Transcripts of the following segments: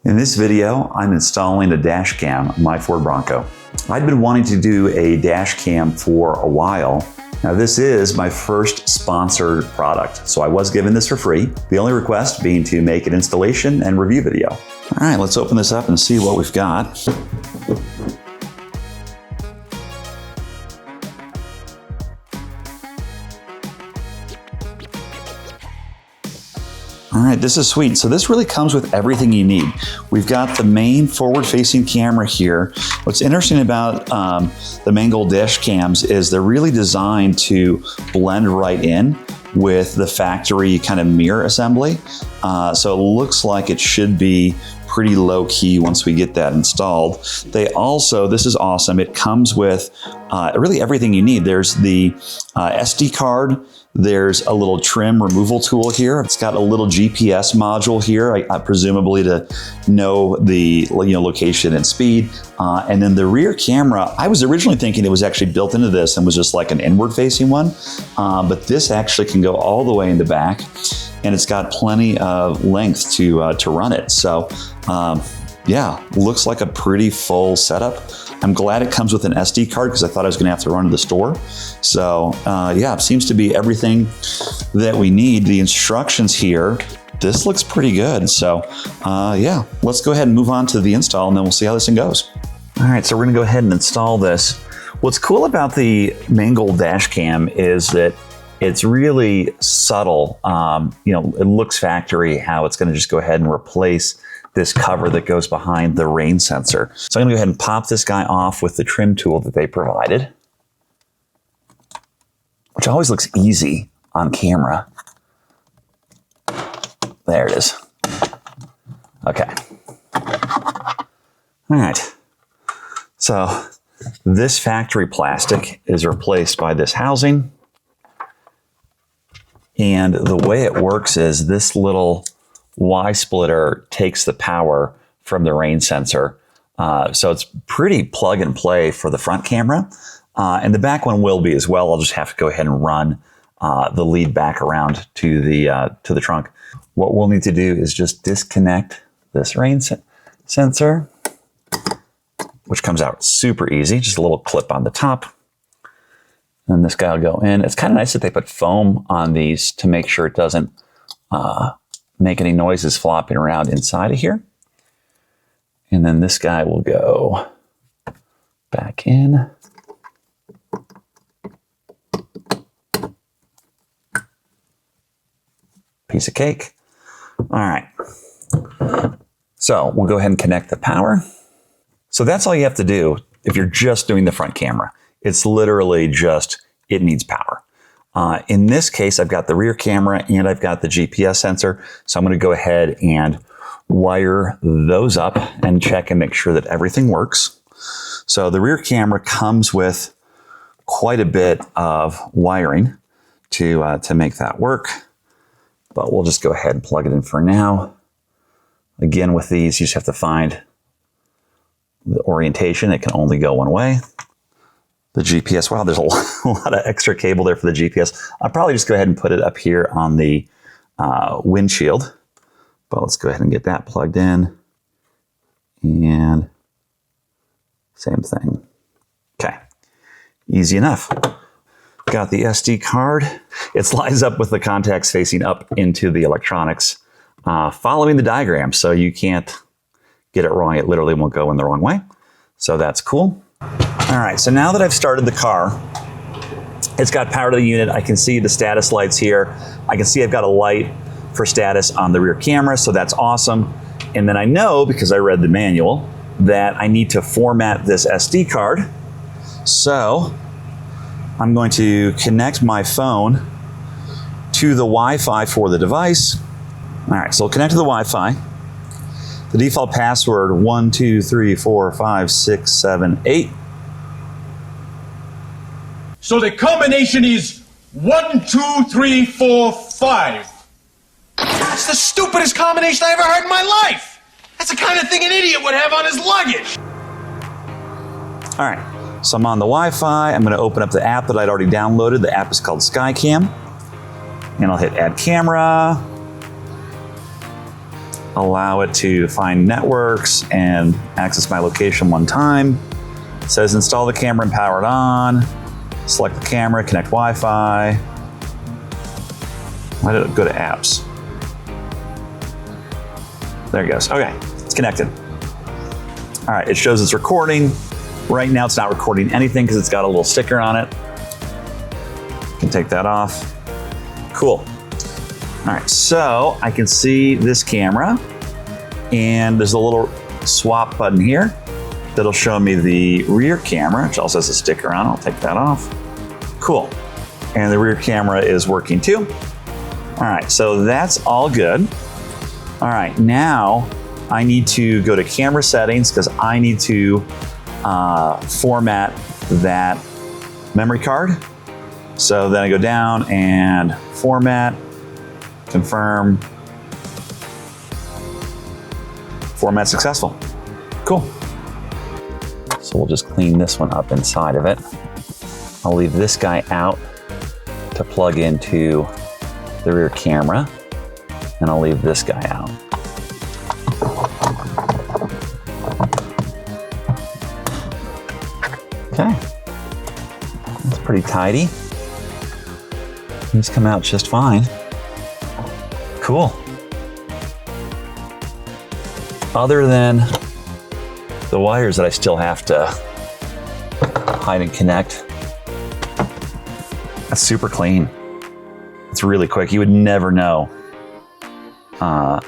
In this video, I'm installing a dash cam on my Ford Bronco. I'd been wanting to do a dash cam for a while. Now this is my first sponsored product, so I was given this for free. The only request being to make an installation and review video. All right, let's open this up and see what we've got. All right, this is sweet. So this really comes with everything you need. We've got the main forward-facing camera here. What's interesting about the Mangoal dash cams is they're really designed to blend right in with the factory kind of mirror assembly. So it looks like it should be pretty low key once we get that installed. They also, this is awesome, it comes with really everything you need. There's the SD card, there's a little trim removal tool here. It's got a little GPS module here, presumably to know the location and speed. And then the rear camera, I was originally thinking it was actually built into this and was just like an inward facing one. But this actually can go all the way in the back, and it's got plenty of length to run it. So yeah, looks like a pretty full setup. I'm glad it comes with an SD card because I thought I was gonna have to run to the store. So yeah, it seems to be everything that we need. The instructions here, this looks pretty good. So yeah, let's go ahead and move on to the install and then we'll see how this thing goes. All right, so we're gonna go ahead and install this. What's cool about the Mangoal dash cam is that it's really subtle. It looks factory how it's gonna just go ahead and replace this cover that goes behind the rain sensor. So I'm gonna go ahead and pop this guy off with the trim tool that they provided, which always looks easy on camera. There it is. Okay. All right. So this factory plastic is replaced by this housing. And the way it works is this little Y splitter takes the power from the rain sensor. So it's pretty plug and play for the front camera. And the back one will be as well. I'll just have to go ahead and run the lead back around to the trunk. What we'll need to do is just disconnect this rain sensor, which comes out super easy. Just a little clip on the top. And this guy will go in. It's kind of nice that they put foam on these to make sure it doesn't make any noises flopping around inside of here. And then this guy will go back in. Piece of cake. All right. So we'll go ahead and connect the power. So that's all you have to do if you're just doing the front camera. It's literally just, it needs power. In this case, I've got the rear camera and I've got the GPS sensor. So I'm going to go ahead and wire those up and check and make sure that everything works. So the rear camera comes with quite a bit of wiring to make that work, but we'll just go ahead and plug it in for now. Again, with these, you just have to find the orientation. It can only go one way. The GPS, wow, there's a lot of extra cable there for the GPS. I'll probably just go ahead and put it up here on the windshield. But let's go ahead and get that plugged in. And same thing. Okay, easy enough. Got the SD card. It lines up with the contacts facing up into the electronics, following the diagram, so you can't get it wrong. It literally won't go in the wrong way. So that's cool. All right, so now that I've started the car, it's got power to the unit. I can see the status lights here. I can see I've got a light for status on the rear camera, so that's awesome. And then I know, because I read the manual, that I need to format this SD card. So I'm going to connect my phone to the Wi-Fi for the device. All right, so I'll connect to the Wi-Fi. The default password, 1, 2, 3, 4, 5, 6, 7, 8. So the combination is 1, 2, 3, 4, 5. That's the stupidest combination I ever heard in my life. That's the kind of thing an idiot would have on his luggage. All right, so I'm on the Wi-Fi. I'm gonna open up the app that I'd already downloaded. The app is called SkyCam. And I'll hit Add Camera. allow it to find networks and access my location one time. It says install the camera and power it on. Select the camera, connect Wi-Fi. Why did it go to apps? There it goes. Okay, it's connected. All right, it shows it's recording. Right now it's not recording anything because it's got a little sticker on it. Can take that off. Cool. All right, so I can see this camera and there's a little swap button here that'll show me the rear camera, which also has a sticker on. I'll take that off. Cool. And the rear camera is working too. All right, so that's all good. All right, now I need to go to camera settings because I need to format that memory card. So then I go down and format, confirm, format successful. Cool. So we'll just clean this one up inside of it. I'll leave this guy out to plug into the rear camera, and I'll leave this guy out. Okay, that's pretty tidy. These come out just fine. Cool. Other than the wires that I still have to hide and connect, that's super clean. It's really quick. You would never know that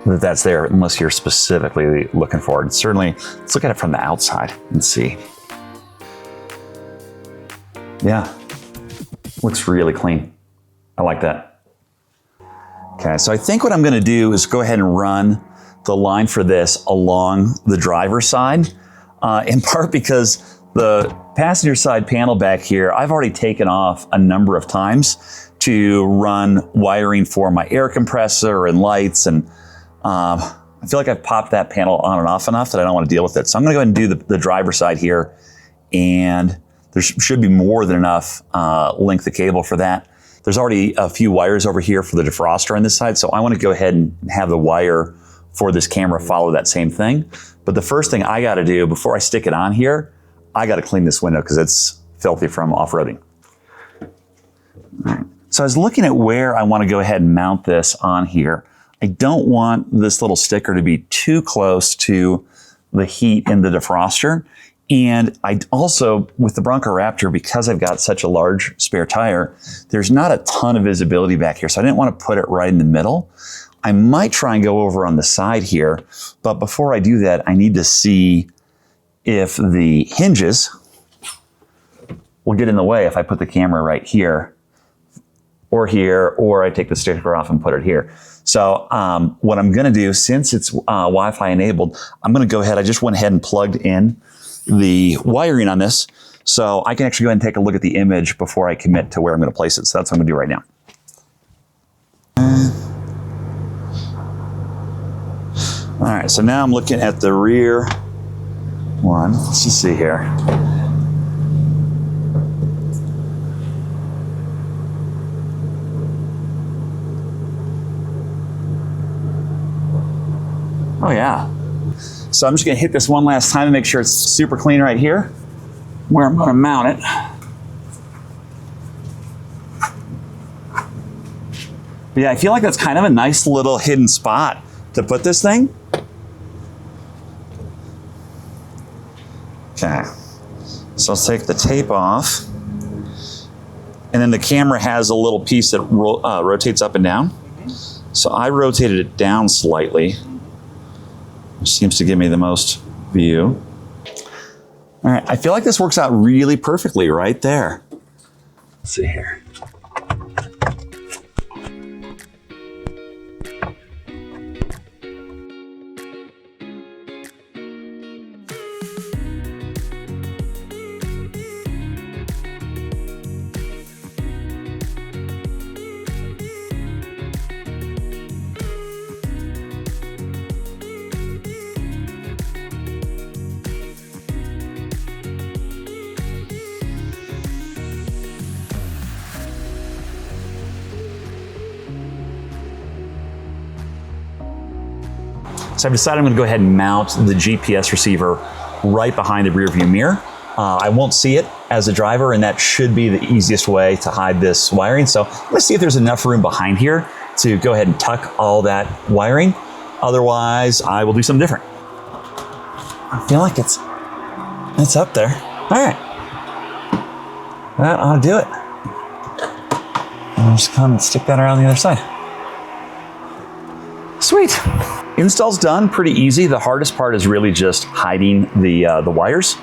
that's there unless you're specifically looking for it. And certainly, let's look at it from the outside and see. Yeah, looks really clean. I like that. Okay, so I think what I'm gonna do is go ahead and run the line for this along the driver's side, in part because the passenger side panel back here, I've already taken off a number of times to run wiring for my air compressor and lights, and I feel like I've popped that panel on and off enough that I don't want to deal with it. So I'm gonna go ahead and do the driver's side here, and there should be more than enough length of cable for that. There's already a few wires over here for the defroster on this side, so I want to go ahead and have the wire for this camera follow that same thing. But the first thing I got to do before I stick it on here, I got to clean this window because it's filthy from off-roading. All right. So I was looking at where I want to go ahead and mount this on here. I don't want this little sticker to be too close to the heat in the defroster. And I also, with the Bronco Raptor, because I've got such a large spare tire, there's not a ton of visibility back here. So I didn't want to put it right in the middle. I might try and go over on the side here, but before I do that, I need to see if the hinges will get in the way if I put the camera right here, or I take the sticker off and put it here. So what I'm gonna do, since it's Wi-Fi enabled, I'm gonna go ahead, I just went ahead and plugged in the wiring on this, so I can actually go ahead and take a look at the image before I commit to where I'm gonna place it. So that's what I'm gonna do right now. All right, so now I'm looking at the rear one. Let's just see here. Oh yeah. So I'm just gonna hit this one last time to make sure it's super clean right here, where I'm gonna mount it. But yeah, I feel like that's kind of a nice little hidden spot to put this thing. Okay, so I'll take the tape off. And then the camera has a little piece that rotates up and down. So I rotated it down slightly, which seems to give me the most view. All right, I feel like this works out really perfectly right there. Let's see here. So I've decided I'm going to go ahead and mount the GPS receiver right behind the rear view mirror. I won't see it as a driver, and that should be the easiest way to hide this wiring. So let's see if there's enough room behind here to go ahead and tuck all that wiring. Otherwise, I will do something different. I feel like it's up there. All right. That ought to do it. I'll just come and stick that around the other side. Sweet. Install's done, pretty easy. The hardest part is really just hiding the wires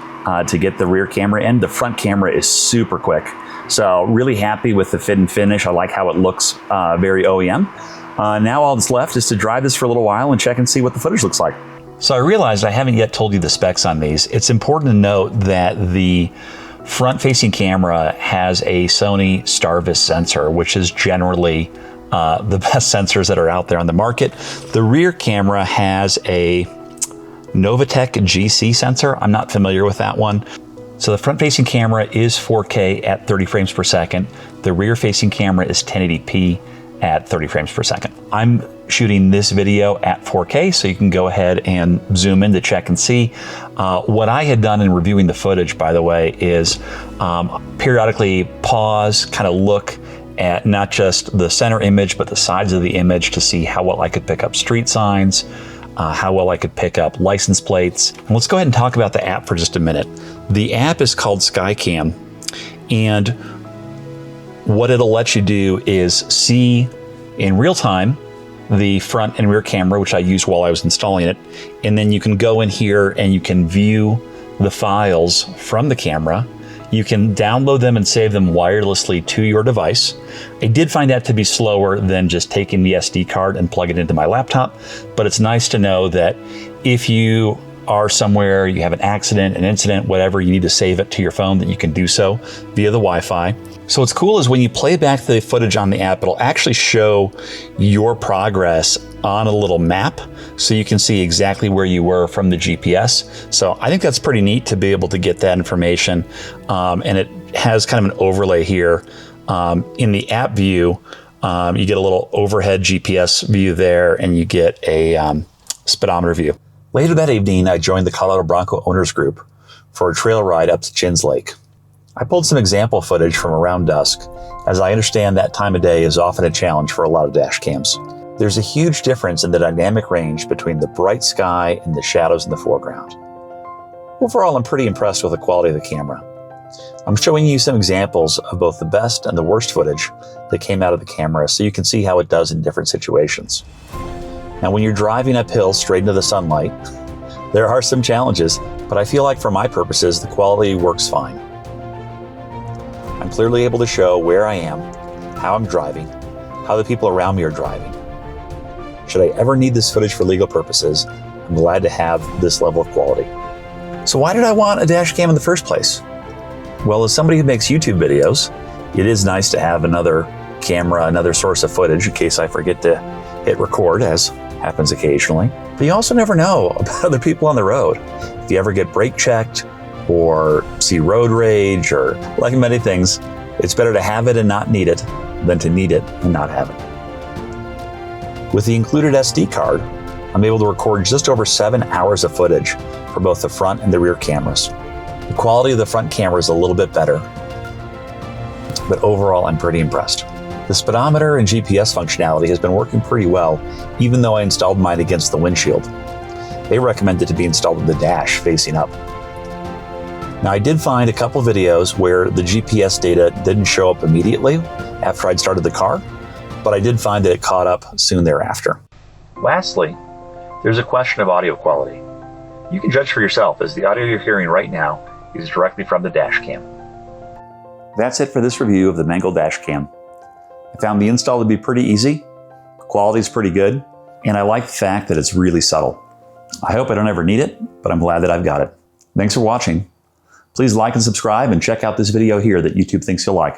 to get the rear camera in. The front camera is super quick. So really happy with the fit and finish. I like how it looks very OEM. Now all that's left is to drive this for a little while and check and see what the footage looks like. So I realized I haven't yet told you the specs on these. It's important to note that the front-facing camera has a Sony StarVis sensor, which is generally the best sensors that are out there on the market. The rear camera has a Novatech GC sensor. I'm not familiar with that one. So the front-facing camera is 4K at 30 frames per second. The rear-facing camera is 1080p at 30 frames per second. I'm shooting this video at 4K, so you can go ahead and zoom in to check and see. What I had done in reviewing the footage, by the way, is periodically pause, kind of look at not just the center image, but the sides of the image to see how well I could pick up street signs, how well I could pick up license plates. And let's go ahead and talk about the app for just a minute. The app is called SkyCam, and what it'll let you do is see in real time the front and rear camera, which I used while I was installing it. And then you can go in here and you can view the files from the camera. You can download them and save them wirelessly to your device. I did find that to be slower than just taking the SD card and plug it into my laptop, but it's nice to know that if you are somewhere, you have an accident, an incident, whatever, you need to save it to your phone, that you can do so via the Wi-Fi. So what's cool is when you play back the footage on the app, it'll actually show your progress on a little map, so you can see exactly where you were from the GPS. So I think that's pretty neat to be able to get that information. And it has kind of an overlay here. In the app view, you get a little overhead GPS view there, and you get a speedometer view. Later that evening, I joined the Colorado Bronco Owners Group for a trail ride up to Chins Lake. I pulled some example footage from around dusk, as I understand that time of day is often a challenge for a lot of dash cams. There's a huge difference in the dynamic range between the bright sky and the shadows in the foreground. Overall, I'm pretty impressed with the quality of the camera. I'm showing you some examples of both the best and the worst footage that came out of the camera, so you can see how it does in different situations. Now, when you're driving uphill straight into the sunlight, there are some challenges, but I feel like for my purposes, the quality works fine. I'm clearly able to show where I am, how I'm driving, how the people around me are driving. Should I ever need this footage for legal purposes, I'm glad to have this level of quality. So why did I want a dash cam in the first place? Well, as somebody who makes YouTube videos, it is nice to have another camera, another source of footage in case I forget to hit record, as happens occasionally. But you also never know about other people on the road. If you ever get brake checked or see road rage, or like many things, it's better to have it and not need it than to need it and not have it. With the included SD card, I'm able to record just over 7 hours of footage for both the front and the rear cameras. The quality of the front camera is a little bit better, but overall I'm pretty impressed. The speedometer and GPS functionality has been working pretty well, even though I installed mine against the windshield. They recommend it to be installed with the dash facing up. Now, I did find a couple videos where the GPS data didn't show up immediately after I'd started the car, but I did find that it caught up soon thereafter. Lastly, there's a question of audio quality. You can judge for yourself, as the audio you're hearing right now is directly from the Dashcam. That's it for this review of the Mangoal Dashcam. I found the install to be pretty easy, the quality is pretty good, and I like the fact that it's really subtle. I hope I don't ever need it, but I'm glad that I've got it. Thanks for watching. Please like and subscribe, and check out this video here that YouTube thinks you'll like.